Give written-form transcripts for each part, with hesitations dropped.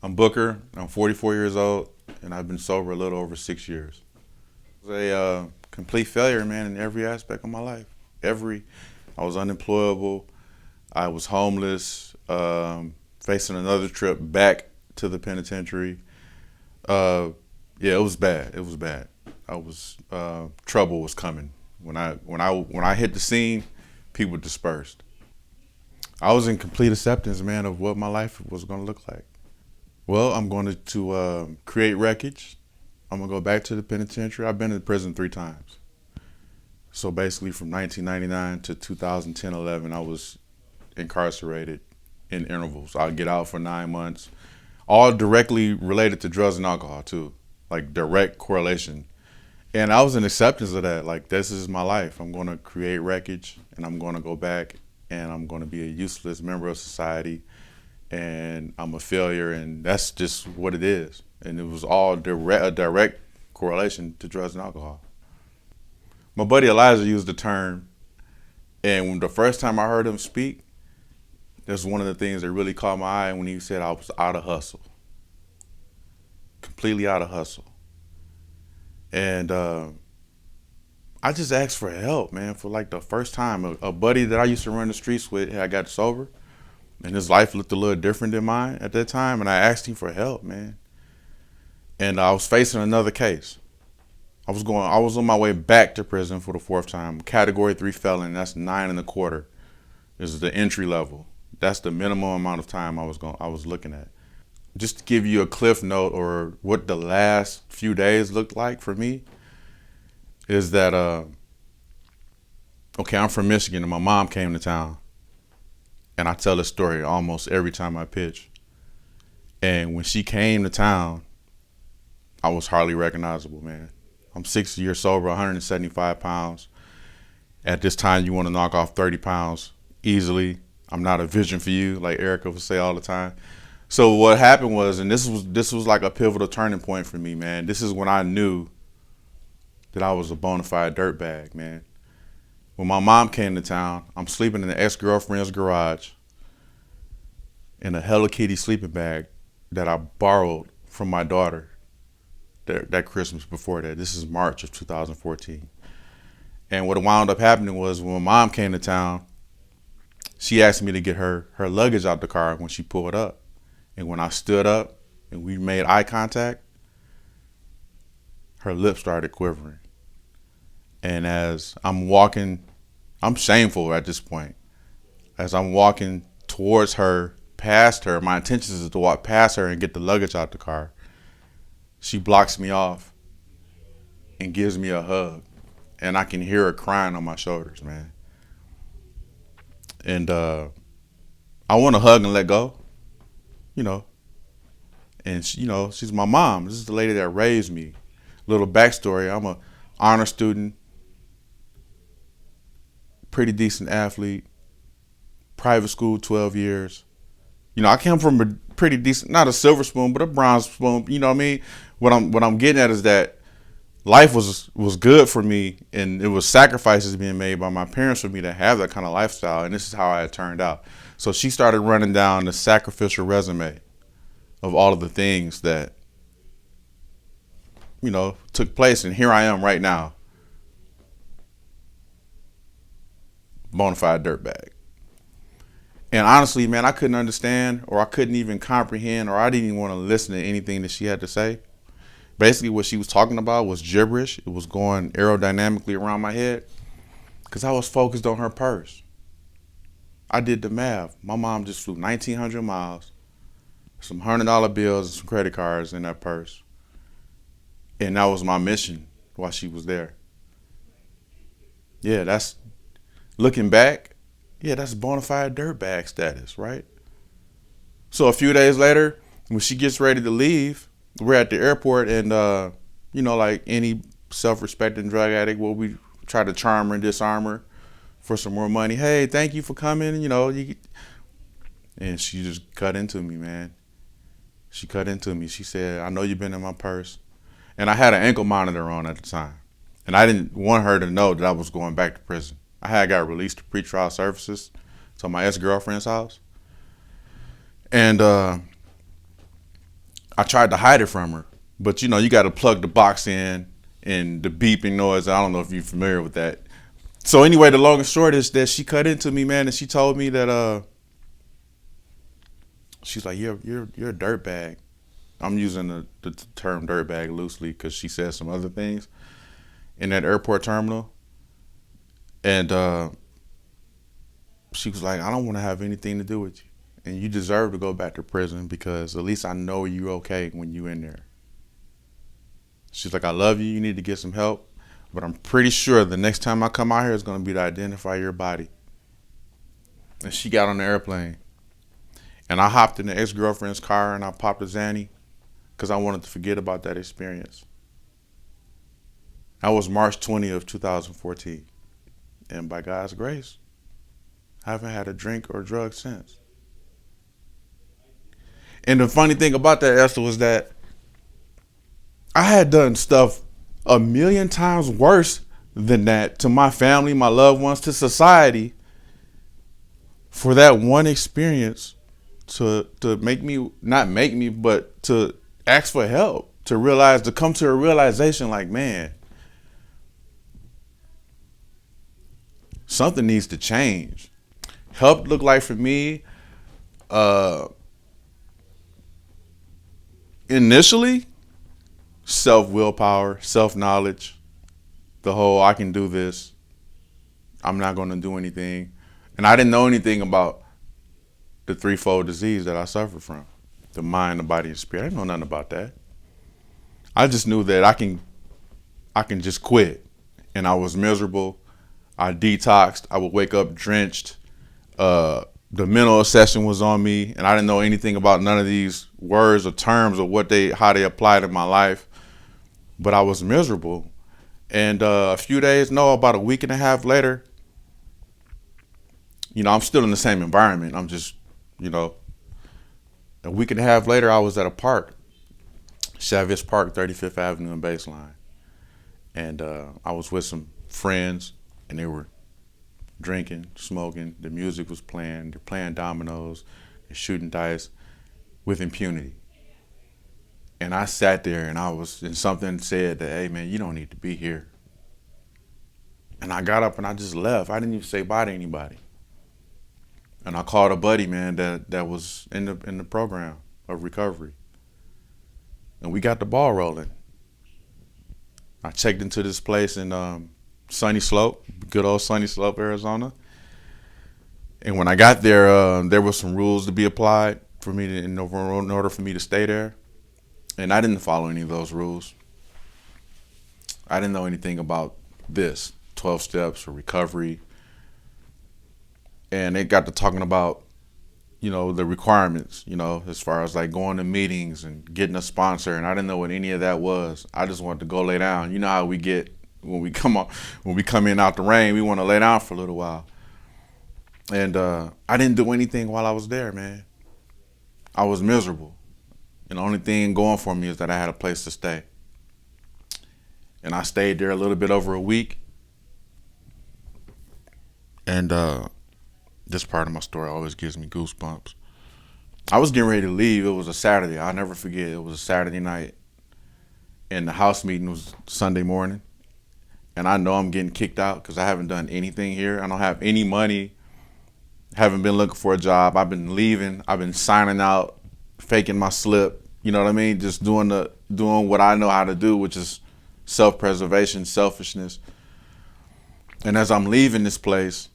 I'm Booker. I'm 44 years old, and I've been sober a little over 6 years. It was a complete failure, man, in every aspect of my life. I was unemployable. I was homeless, facing another trip back to the penitentiary. Uh, yeah, it was bad. It was bad. I was trouble was coming. When I hit the scene, people dispersed. I was in complete acceptance, man, of what my life was going to look like. Well, I'm going to create wreckage. I'm gonna go back to the penitentiary. I've been in prison 3 times. So basically, from 1999 to 2010-11, I was incarcerated in intervals. I'd get out for 9 months, all directly related to drugs and alcohol too, like direct correlation. And I was in acceptance of that. Like, this is my life. I'm gonna create wreckage, and I'm gonna go back, and I'm gonna be a useless member of society, and I'm a failure, and that's just what it is. And it was all a direct correlation to drugs and alcohol. My buddy Elijah used the term, and when the first time I heard him speak, that's one of the things that really caught my eye when he said I was out of hustle, completely out of hustle. And I just asked for help, man, for like the first time. A buddy that I used to run the streets with, I got sober, and his life looked a little different than mine at that time, and I asked him for help, man. And I was facing another case. I was on my way back to prison for the fourth time. Category 3 felon, that's 9 and a quarter. This is the entry level. That's the minimum amount of time I was looking at. Just to give you a cliff note or what the last few days looked like for me is that okay, I'm from Michigan and my mom came to town. And I tell this story almost every time I pitch. And when she came to town, I was hardly recognizable, man. I'm 6 years sober, 175 pounds. At this time, you want to knock off 30 pounds easily. I'm not a vision for you, like Erica would say all the time. So what happened was, and this was like a pivotal turning point for me, man. This is when I knew that I was a bona fide dirtbag, man. When my mom came to town, I'm sleeping in an ex-girlfriend's garage in a Hello Kitty sleeping bag that I borrowed from my daughter that Christmas before that. This is March of 2014. And what wound up happening was when my mom came to town, she asked me to get her luggage out the car when she pulled up. And when I stood up and we made eye contact, her lips started quivering. And as I'm walking, I'm shameful at this point. As I'm walking towards her, past her, my intention is to walk past her and get the luggage out the car. She blocks me off and gives me a hug. And I can hear her crying on my shoulders, man. And I want to hug and let go, you know. And she's my mom. This is the lady that raised me. Little backstory: I'm a honor student, pretty decent athlete, private school 12 years. I came from a pretty decent, not a silver spoon, but a bronze spoon. You know what I mean? What I'm getting at is that life was good for me, and it was sacrifices being made by my parents for me to have that kind of lifestyle, and this is how I had turned out. So she started running down the sacrificial resume of all of the things that took place, and here I am right now, bona fide dirtbag. And honestly, man, I couldn't understand, or I couldn't even comprehend, or I didn't even want to listen to anything that she had to say. Basically, what she was talking about was gibberish. It was going aerodynamically around my head because I was focused on her purse. I did the math. My mom just flew 1,900 miles, some $100 bills and some credit cards in that purse. And that was my mission while she was there. Yeah, that's looking back. Yeah, that's bona fide dirtbag status, right? So a few days later, when she gets ready to leave, we're at the airport, and like any self-respecting drug addict, we try to charm her and disarm her for some more money. Hey, thank you for coming. And she just cut into me, man. She cut into me. She said, "I know you've been in my purse," and I had an ankle monitor on at the time, and I didn't want her to know that I was going back to prison. I had got released to pretrial services to my ex-girlfriend's house, and I tried to hide it from her, but you know, you got to plug the box in and the beeping noise. I don't know if you're familiar with that. So anyway, the long and short is that she cut into me, man, and she told me that she's like, you're a dirtbag. I'm using the term dirtbag loosely because she said some other things in that airport terminal, and she was like, I don't want to have anything to do with you, and you deserve to go back to prison because at least I know you're okay when you in there. She's like, I love you. You need to get some help, but I'm pretty sure the next time I come out here is going to be to identify your body. And she got on the airplane, and I hopped in the ex-girlfriend's car and I popped a Zanny because I wanted to forget about that experience. That was March 20th of 2014. And by God's grace, I haven't had a drink or drug since. And the funny thing about that, Esther, was that I had done stuff a million times worse than that to my family, my loved ones, to society for that one experience to make me, not make me, but to ask for help, to realize, to come to a realization like, man, something needs to change. Help looked like for me, initially, self-willpower, self-knowledge, the whole I can do this, I'm not going to do anything. And I didn't know anything about the threefold disease that I suffered from, the mind, the body, and spirit. I didn't know nothing about that. I just knew that I can just quit. And I was miserable. I detoxed. I would wake up drenched. The mental obsession was on me, and I didn't know anything about none of these words or terms or how they applied in my life. But I was miserable. And about a week and a half later, you know, I'm still in the same environment. I'm just, you know, a week and a half later, I was at a park, Chavez Park, 35th Avenue and Baseline. And I was with some friends, and they were drinking, smoking. The music was playing. They're playing dominoes. They're shooting dice with impunity. And I sat there, and something said that, hey, man, you don't need to be here. And I got up and I just left. I didn't even say bye to anybody. And I called a buddy, man, that was in the program of recovery. And we got the ball rolling. I checked into this place in Sunny Slope, good old Sunny Slope, Arizona. And when I got there, there were some rules to be applied for me in order for me to stay there. And I didn't follow any of those rules. I didn't know anything about this, 12 steps or recovery. And they got to talking about, you know, the requirements, you know, as far as like going to meetings and getting a sponsor. And I didn't know what any of that was. I just wanted to go lay down. You know how we get when we come in out the rain, we want to lay down for a little while. And I didn't do anything while I was there, man. I was miserable. And the only thing going for me is that I had a place to stay. And I stayed there a little bit over a week. And this part of my story always gives me goosebumps. I was getting ready to leave. It was a Saturday. I'll never forget. It was a Saturday night. And the house meeting was Sunday morning. And I know I'm getting kicked out because I haven't done anything here. I don't have any money. Haven't been looking for a job. I've been leaving. I've been signing out, faking my slip. You know what I mean? Just doing what I know how to do, which is self-preservation, selfishness. And as I'm leaving this place,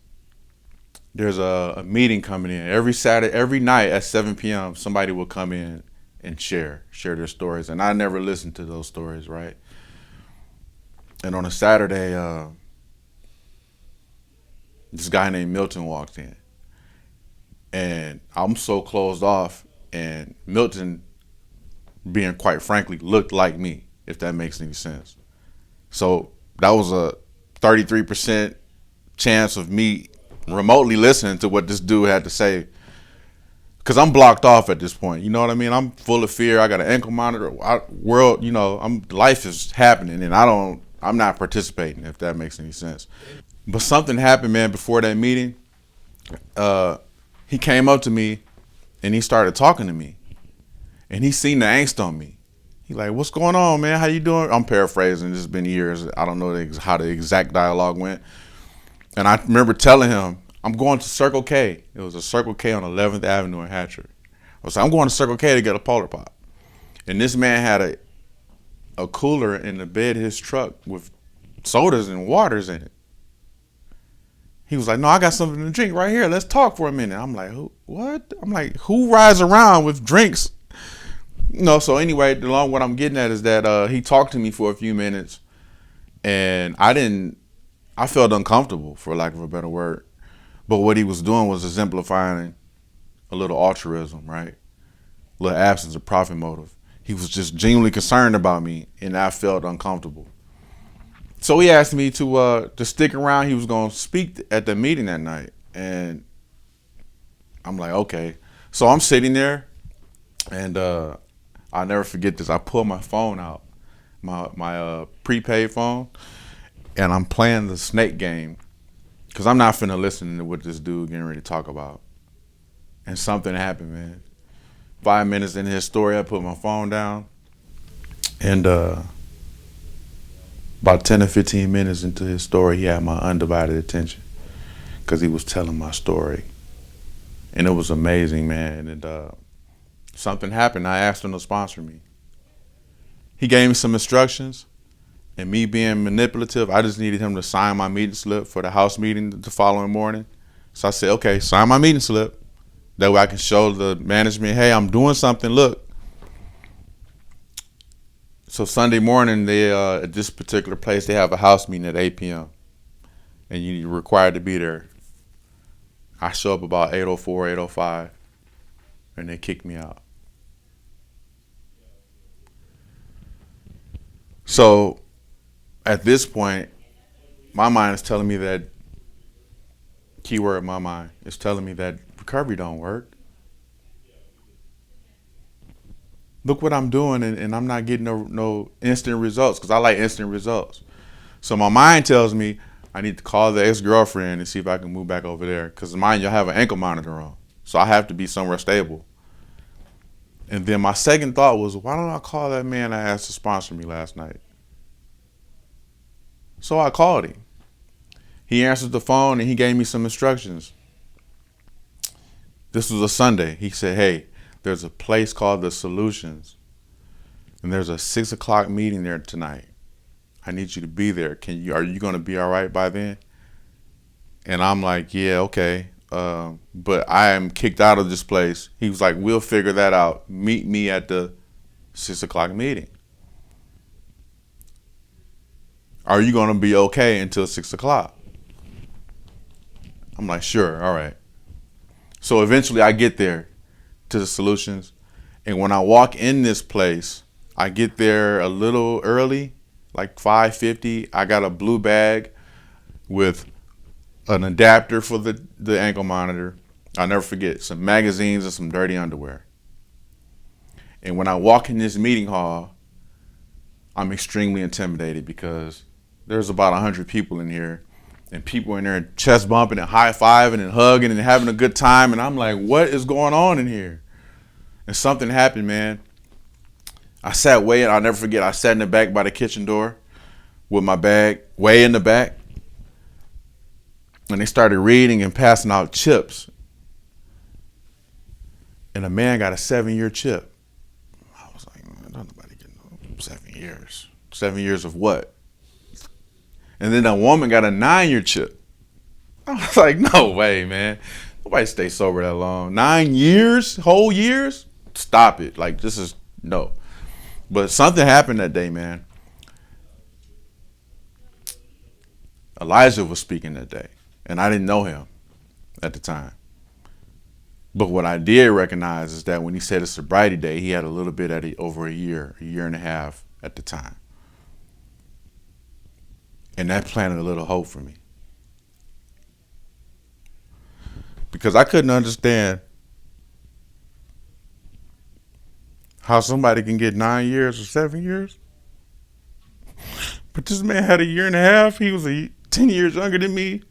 there's a meeting coming in. Every night at 7 p.m., somebody will come in and share their stories. And I never listened to those stories, right? And on a Saturday, this guy named Milton walked in. And I'm so closed off, and Milton, being quite frankly, looked like me, if that makes any sense. So that was a 33% chance of me remotely listening to what this dude had to say, because I'm blocked off at this point. You know what I mean? I'm full of fear. I got an ankle monitor. You know, life is happening, and I'm not participating, if that makes any sense. But something happened, man, before that meeting. He came up to me and he started talking to me. And he seen the angst on me. He like, what's going on, man? How you doing? I'm paraphrasing. It's been years. I don't know how the exact dialogue went. And I remember telling him, I'm going to Circle K. It was a Circle K on 11th Avenue in Hatcher. I was like, I'm going to Circle K to get a Polar Pop. And this man had a cooler in the bed of his truck with sodas and waters in it. He was like, no, I got something to drink right here. Let's talk for a minute. I'm like, what? I'm like, who rides around with drinks? No, so anyway, what I'm getting at is that he talked to me for a few minutes, and I felt uncomfortable, for lack of a better word. But what he was doing was exemplifying a little altruism, right? A little absence of profit motive. He was just genuinely concerned about me, and I felt uncomfortable. So he asked me to stick around. He was going to speak at the meeting that night, and I'm like, okay. So I'm sitting there, and I'll never forget this. I pulled my phone out, my prepaid phone, and I'm playing the snake game because I'm not finna listen to what this dude getting ready to talk about. And something happened, man. 5 minutes into his story, I put my phone down, and about 10 or 15 minutes into his story, he had my undivided attention because he was telling my story. And it was amazing, man. And something happened. I asked him to sponsor me. He gave me some instructions, and me being manipulative, I just needed him to sign my meeting slip for the house meeting the following morning. So I said, okay, sign my meeting slip. That way I can show the management, hey, I'm doing something, look. So Sunday morning, they at this particular place, they have a house meeting at 8 p.m. and you're required to be there. I show up about 8:04, 8:05, and they kick me out. So at this point, my mind is telling me that, keyword my mind, is telling me that recovery don't work. Look what I'm doing, and I'm not getting no instant results because I like instant results. So my mind tells me I need to call the ex-girlfriend and see if I can move back over there because mind you, I have an ankle monitor on. So I have to be somewhere stable. And then my second thought was, why don't I call that man I asked to sponsor me last night? So I called him. He answered the phone and he gave me some instructions. This was a Sunday. He said, hey, there's a place called The Solutions, and there's a 6 o'clock meeting there tonight. I need you to be there. Are you going to be all right by then? And I'm like, yeah, okay. But I am kicked out of this place. He was like, we'll figure that out. Meet me at the 6 o'clock meeting. Are you going to be okay until 6 o'clock? I'm like, sure, all right. So eventually I get there to The Solutions, and when I walk in this place, I get there a little early, like 5:50. I got a blue bag with an adapter for the ankle monitor. I'll never forget, some magazines and some dirty underwear. And when I walk in this meeting hall, I'm extremely intimidated because there's about 100 people in here, and people in there chest bumping and high-fiving and hugging and having a good time. And I'm like, what is going on in here? And something happened, man. I'll never forget, I sat in the back by the kitchen door with my bag way in the back. And they started reading and passing out chips. And a man got a 7-year chip. I was like, man, nobody getting 7 years. 7 years of what? And then a woman got a 9-year chip. I was like, no way, man. Nobody stays sober that long. 9 years? Whole years? Stop it. Like, this is, no. But something happened that day, man. Elijah was speaking that day, and I didn't know him at the time. But what I did recognize is that when he said a sobriety day, he had a little bit over a year and a half at the time. And that planted a little hope for me. Because I couldn't understand how somebody can get 9 years or 7 years. But this man had a year and a half. He was 10 years younger than me.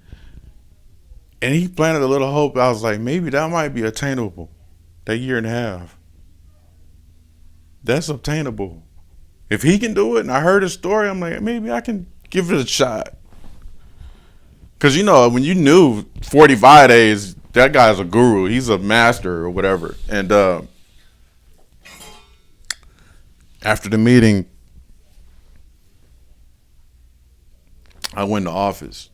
And he planted a little hope. I was like, maybe that might be attainable, that year and a half. That's obtainable. If he can do it, and I heard his story, I'm like, maybe I can give it a shot. Because, when you knew 45 days, that guy's a guru. He's a master or whatever. And after the meeting, I went to office.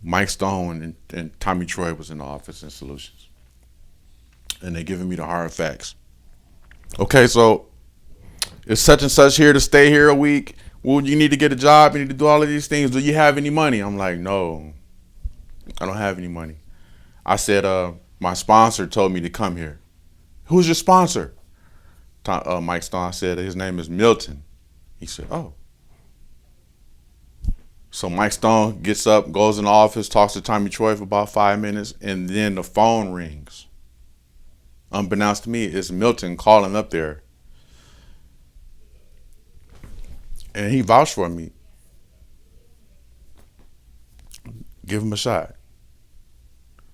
Mike Stone and Tommy Troy was in the office in Solutions. And they giving me the hard facts. Okay, so it's such and such here to stay here a week. Well, you need to get a job. You need to do all of these things. Do you have any money? I'm like, no, I don't have any money. I said, my sponsor told me to come here. Who's your sponsor? Mike Stone said his name is Milton. He said, oh. So Mike Stone gets up, goes in the office, talks to Tommy Troy for about 5 minutes, and then the phone rings. Unbeknownst to me, it's Milton calling up there. And he vouched for me. Give him a shot.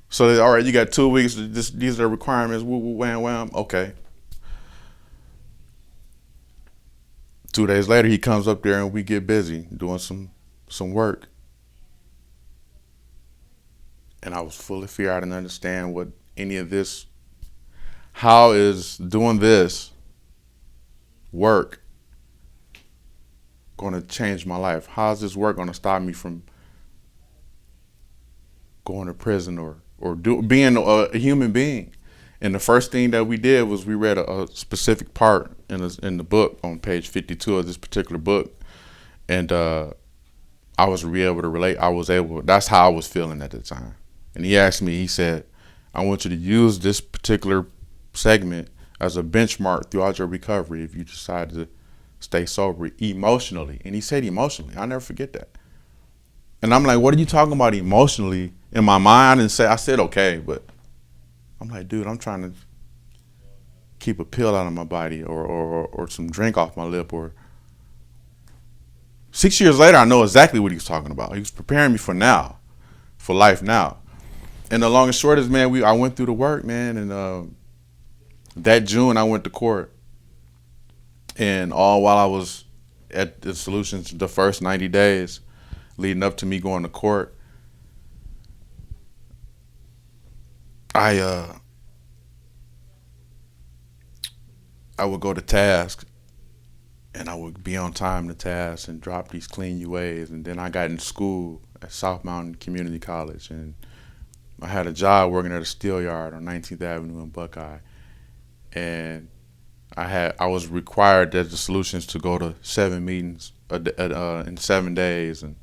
So they, all right, you got 2 weeks. These are the requirements. Woo, woo, wham, wham. Okay. 2 days later, he comes up there and we get busy doing some work. And I was full of fear. I didn't understand what any of this. How is doing this work going to change my life? How is this work going to stop me from going to prison or being a human being? And the first thing that we did was we read a specific part in the book on page 52 of this particular book, and I was able to relate. That's how I was feeling at the time. And he asked me, he said, I want you to use this particular segment as a benchmark throughout your recovery if you decide to stay sober emotionally. And he said emotionally. I'll never forget that. And I'm like, what are you talking about emotionally? In my mind, I said okay, but I'm like, dude, I'm trying to keep a pill out of my body or some drink off my lip. Or 6 years later, I know exactly what he was talking about. He was preparing me for life now. And the long and short is, man, I went through the work, man, and that June I went to court. And all while I was at the Solutions, the first 90 days leading up to me going to court, I would go to task, and I would be on time to task and drop these clean UAs. And then I got in school at South Mountain Community College, and I had a job working at a steel yard on 19th Avenue in Buckeye. And I was required at the Solutions to go to 7 meetings in 7 days, and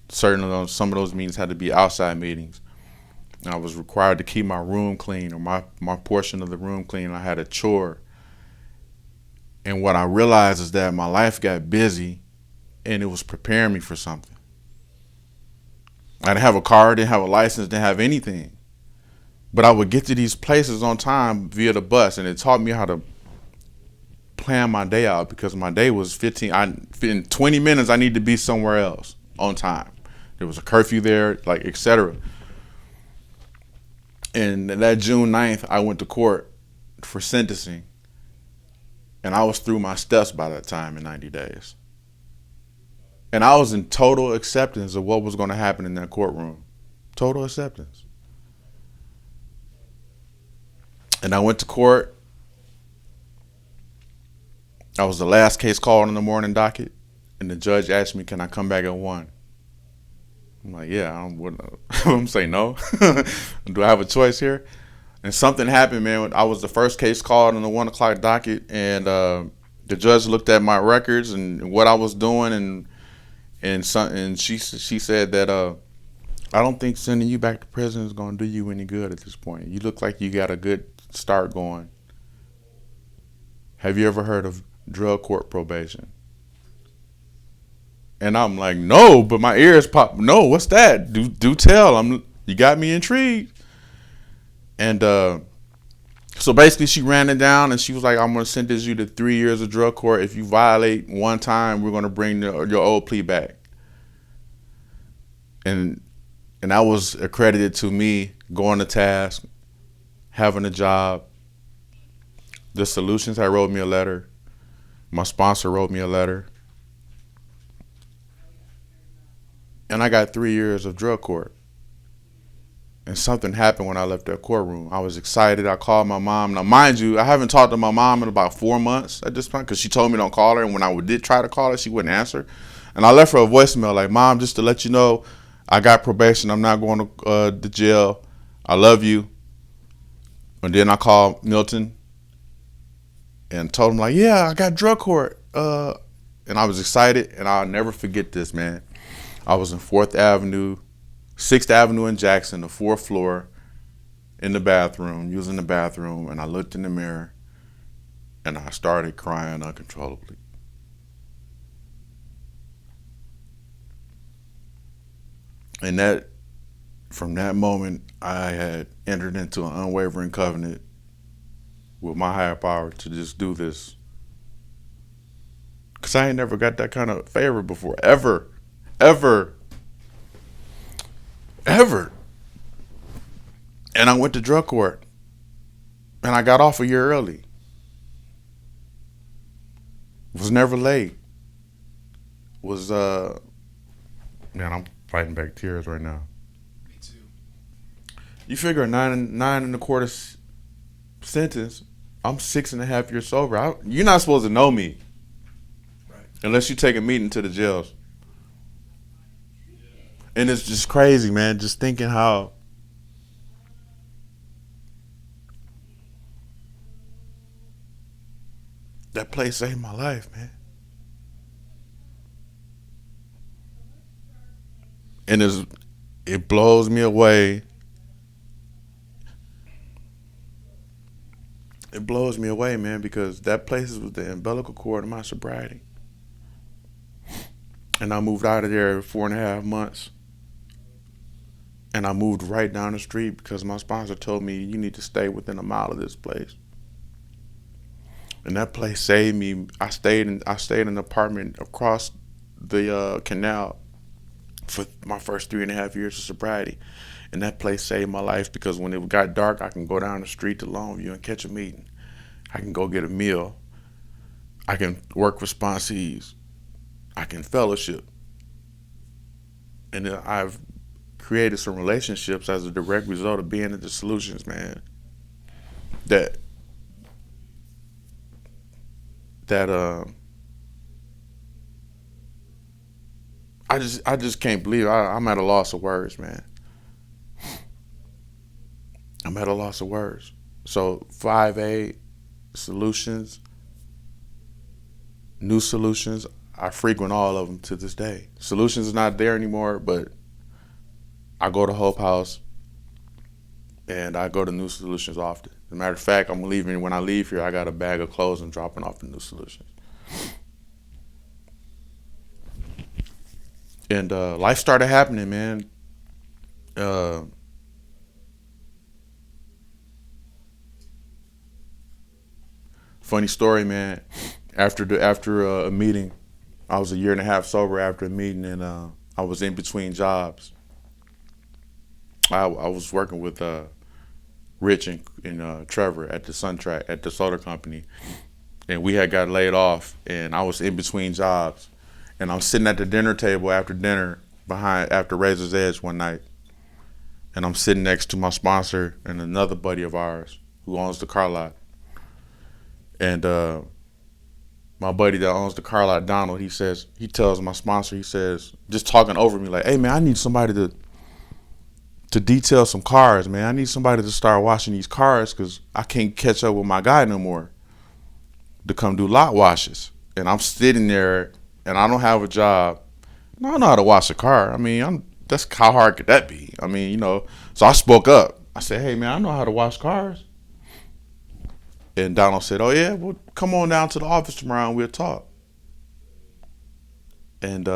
some of those meetings had to be outside meetings. And I was required to keep my room clean, or my portion of the room clean. I had a chore. And what I realized is that my life got busy, and it was preparing me for something. I didn't have a car, didn't have a license, didn't have anything. But I would get to these places on time via the bus, and it taught me how to plan my day out, because my day was in 20 minutes I need to be somewhere else on time. There was a curfew there, etc. And that June 9th, I went to court for sentencing, and I was through my steps by that time in 90 days. And I was in total acceptance of what was going to happen in that courtroom. Total acceptance. And I went to court. I was the last case called on the morning docket, and the judge asked me, can I come back at 1? I'm like, yeah, I'm saying no. Do I have a choice here? And something happened, man. I was the first case called on the 1 o'clock docket, and the judge looked at my records and what I was doing, and she said that I don't think sending you back to prison is going to do you any good at this point. You look like you got a good start going. Have you ever heard of drug court probation? And I'm like, no, but my ears pop. No, what's that? Do tell. You got me intrigued. And so basically she ran it down, and she was like, I'm going to sentence you to 3 years of drug court. If you violate one time, we're going to bring your old plea back. And that was accredited to me going to task, having a job, The Solutions had wrote me a letter. My sponsor wrote me a letter. And I got 3 years of drug court. And something happened when I left that courtroom. I was excited. I called my mom. Now, mind you, I haven't talked to my mom in about 4 months at this point because she told me don't call her. And when I did try to call her, she wouldn't answer. And I left her a voicemail like, Mom, just to let you know, I got probation. I'm not going to the jail. I love you. And then I called Milton and told him like, yeah, I got drug court. And I was excited. And I'll never forget this, man. I was in 4th Avenue, 6th Avenue in Jackson, the 4th floor, in the bathroom, using the bathroom, and I looked in the mirror, and I started crying uncontrollably. And from that moment, I had entered into an unwavering covenant with my higher power to just do this. Because I ain't never got that kind of favor before, ever. Ever. And I went to drug court. And I got off a year early. Was never late. Man, I'm fighting back tears right now. Me too. You figure a nine and a quarter sentence, I'm 6.5 years sober. You're not supposed to know me. Right. Unless you take a meeting to the jails. And it's just crazy, man, just thinking how that place saved my life, man. And it blows me away. It blows me away, man, because that place was the umbilical cord of my sobriety. And I moved out of there 4.5 months. And I moved right down the street because my sponsor told me you need to stay within a mile of this place. And that place saved me. I stayed in an apartment across the canal for my first 3.5 years of sobriety. And that place saved my life because when it got dark, I can go down the street to Longview and catch a meeting. I can go get a meal. I can work with sponsees. I can fellowship. And I've created some relationships as a direct result of being at the Solutions, man. That I just can't believe it. I'm at a loss of words, man. I'm at a loss of words. So 5A Solutions, New Solutions, I frequent all of them to this day. Solutions is not there anymore, but I go to Hope House and I go to New Solutions often. As a matter of fact, when I leave here, I got a bag of clothes I'm dropping off at New Solutions. And life started happening, man. Funny story, man. After a meeting, I was a year and a half sober after a meeting, and I was in between jobs. I was working with Rich and Trevor at the Suntrack at the soda company, and we had got laid off, and I was in between jobs, and I'm sitting at the dinner table after dinner after Razor's Edge one night, and I'm sitting next to my sponsor and another buddy of ours who owns the car lot, and my buddy that owns the car lot, Donald, he tells my sponsor, he says, just talking over me like, hey man, I need somebody to detail some cars, man. I need somebody to start washing these cars because I can't catch up with my guy no more to come do lot washes. And I'm sitting there and I don't have a job. I don't know how to wash a car. I mean, that's how hard could that be? I mean, so I spoke up. I said, hey man, I know how to wash cars. And Donald said, oh yeah, well come on down to the office tomorrow and we'll talk. And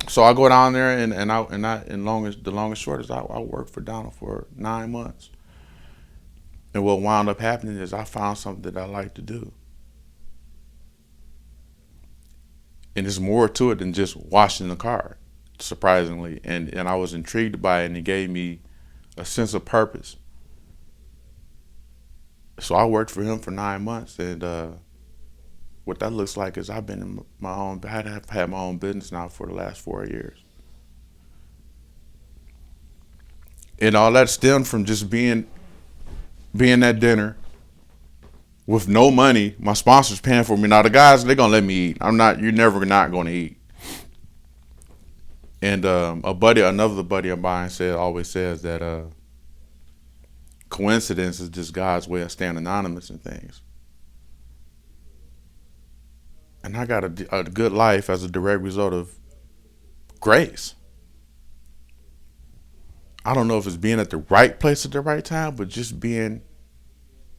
so I go down there and the long and short is I worked for Donald for 9 months. And what wound up happening is I found something that I like to do. And there's more to it than just washing the car, surprisingly. And I was intrigued by it, and it gave me a sense of purpose. So I worked for him for 9 months, and what that looks like is I've been in my own, have had my own business now for the last 4 years, and all that stemmed from just being at dinner with no money. My sponsor's paying for me. Now the guys, they're gonna let me eat. I'm not. You're never not gonna eat. And another buddy of mine always says that coincidence is just God's way of staying anonymous and things. And I got a good life as a direct result of grace. I don't know if it's being at the right place at the right time, but just being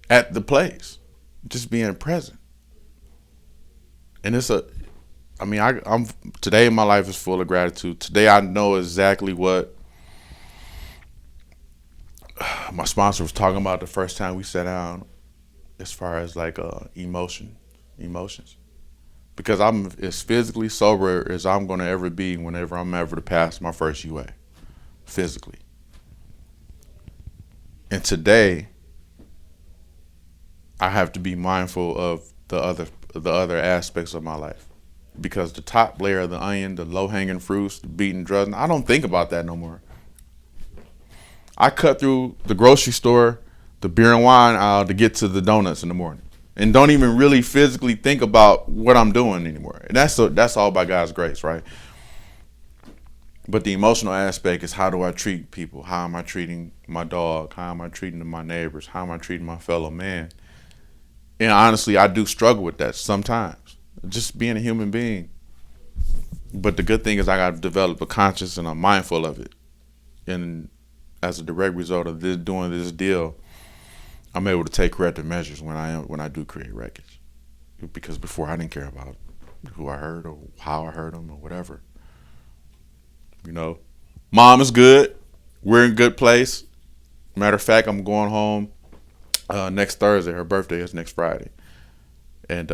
at the place, just being present. And I'm today my life is full of gratitude. Today I know exactly what my sponsor was talking about the first time we sat down, as far as like emotions. Because I'm as physically sober as I'm gonna ever be whenever I'm ever to pass my first UA, physically. And today, I have to be mindful of the other aspects of my life, because the top layer of the onion, the low hanging fruits, the beaten drugs, I don't think about that no more. I cut through the grocery store, the beer and wine aisle to get to the donuts in the morning, and don't even really physically think about what I'm doing anymore. And that's all by God's grace, right? But the emotional aspect is, how do I treat people? How am I treating my dog? How am I treating my neighbors? How am I treating my fellow man? And honestly, I do struggle with that sometimes, just being a human being. But the good thing is I got to develop a conscience, and I'm mindful of it. And as a direct result of doing this deal, I'm able to take corrective measures when I do create wreckage. Because before, I didn't care about who I hurt or how I hurt them or whatever. Mom is good. We're in a good place. Matter of fact, I'm going home next Thursday. Her birthday is next Friday, and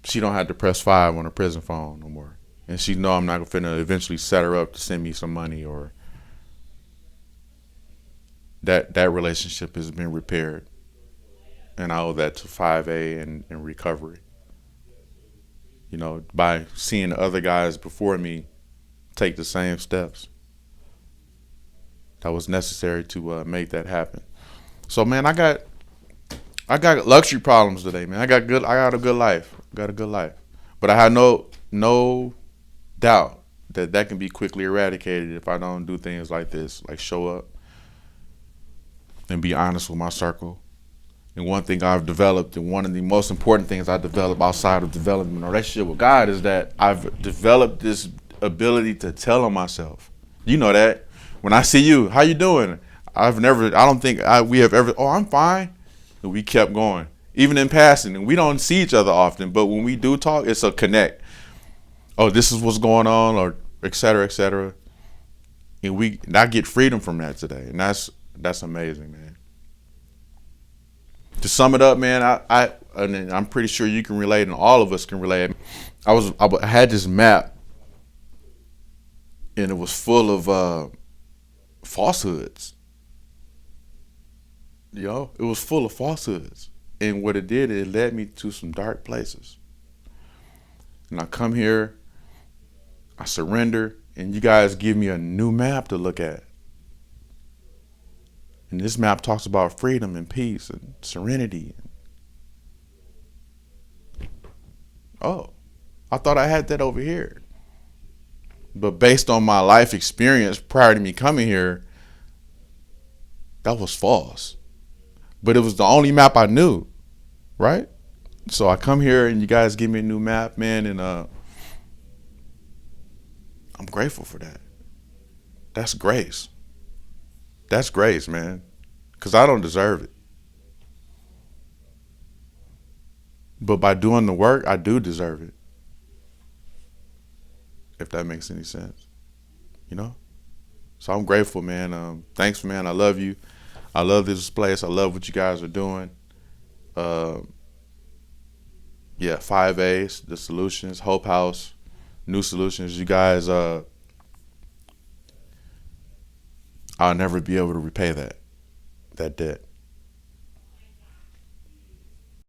she don't have to press 5 on her prison phone no more. And she know I'm not gonna eventually set her up to send me some money, or that relationship has been repaired, and I owe that to 5A and recovery. By seeing the other guys before me take the same steps that was necessary to make that happen. So man, I got luxury problems today, man. I got a good life. But I have no doubt that can be quickly eradicated if I don't do things like this, like show up and be honest with my circle. And one thing I've developed, and one of the most important things I developed outside of developing a relationship with God, is that I've developed this ability to tell on myself. You know that. When I see you, how you doing? I don't think we have ever, oh, I'm fine. And we kept going, even in passing. And we don't see each other often, but when we do talk, it's a connect. Oh, this is what's going on, or et cetera, et cetera. And I get freedom from that today. And that's amazing, man. To sum it up, man, I'm pretty sure you can relate, and all of us can relate. I had this map, and it was full of falsehoods. It was full of falsehoods. And what it did, it led me to some dark places. And I come here, I surrender, and you guys give me a new map to look at. And this map talks about freedom and peace and serenity. Oh, I thought I had that over here. But based on my life experience prior to me coming here, that was false. But it was the only map I knew, right? So I come here and you guys give me a new map, man, and I'm grateful for that. That's grace. That's grace, man, because I don't deserve it. But by doing the work, I do deserve it, if that makes any sense, So I'm grateful, man. Thanks, man. I love you. I love this place. I love what you guys are doing. Yeah, 5A's, the solutions, Hope House, New Solutions. You guys, I'll never be able to repay that debt.